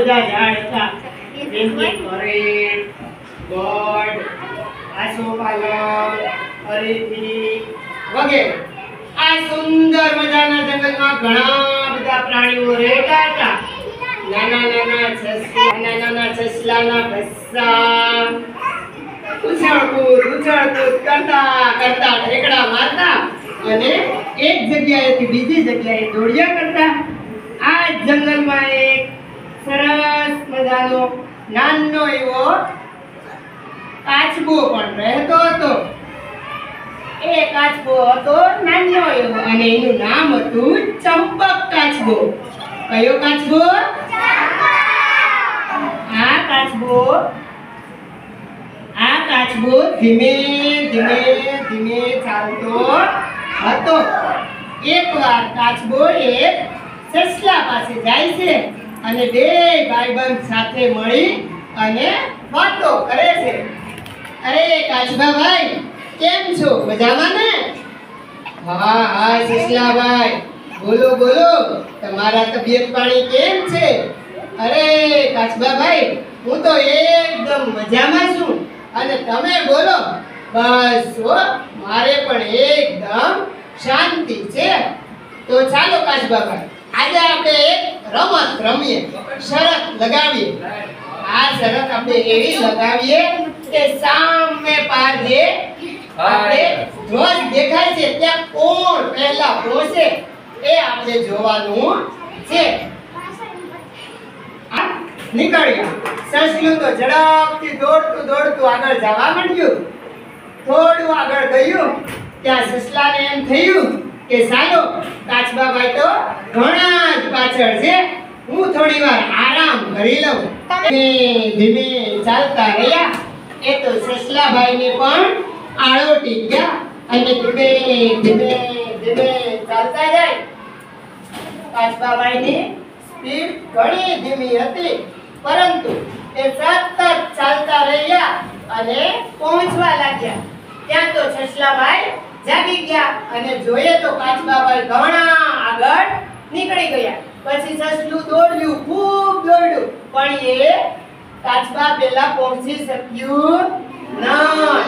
બધા ઝાડ હતા, જેમ કે કરેણ, ગોડ, આસોપાલવ, અરેથી વગેરે. આ સુંદર મજાના જંગલમાં ઘણા બધા પ્રાણીઓ રહેતા હતા. નાના સસલાના ભસ્સા ઉછળકૂદ કરતા ઠેકડા મારતા અને એક જગ્યાએથી બીજી જગ્યાએ દોડ્યા કરતા. આ જંગલમાં એક સરસ મજાનો નાનો એવો કાચબો પણ રહેતો હતો. એ કાચબો હતો નાનો એવો અને એનું નામ હતું ચંપક કાચબો. કયો કાચબો? આ કાચબો ધીમે ધીમે ચાલતો હતો. એકવાર કાચબો એક સસલા પાસે જાય છે અને બે ભાઈબંધ સાથે મળી અને વાતો કરે છે. અરે કાચબા ભાઈ, કેમ છો? મજામાં ને? હા સસલા ભાઈ, બોલો તમારા તબિયત પાણી કેમ છે? અરે કાચબા ભાઈ, હું તો એકદમ મજામાં છું. અને તમે બોલો? બસ મારે પણ એકદમ શાંતિ છે. તો ચાલો કાચબા ભાઈ, આજે આપણે એક રમત રમીએ, શરત લગાવીએ. આ શરત આપણે એવી લગાવીએ કે સામે પાર જે આપણે ધ્વજ દેખાય છે ત્યાં કોણ પહેલા પહોંચે એ આપણે જોવાનું છે. નીકળ્યા. સસલું તો ઝડપથી દોડતું આગળ જવા માંડ્યું. થોડું આગળ ગયું ત્યાં સસલાને એમ થયું કે ચાલો કાચબાભાઈ તો ઘણા જ પાછળ છે, હું થોડી વાર આરામ કરી લઉં. ધીમે ચાલતા રહ્યા. એ તો સસલાભાઈને પણ આળોટી ગયા અને ધીમે ચાલતા જાય. કાચબાભાઈની સ્પીડ ઘણી ધીમી હતી, પરંતુ એ સતત ચાલતા રહ્યા અને પહોંચવા લાગ્યા. ત્યાં તો સસલાભાઈ જાગી ગયા અને જોઈએ તો કાચબાભાઈ ઘણા આગળ નીકળી ગયા. પછી સસલું દોડ્યું, ખૂબ દોડ્યું, પણ એ કાચબા પહેલા પહોંચી શક્યું નહીં.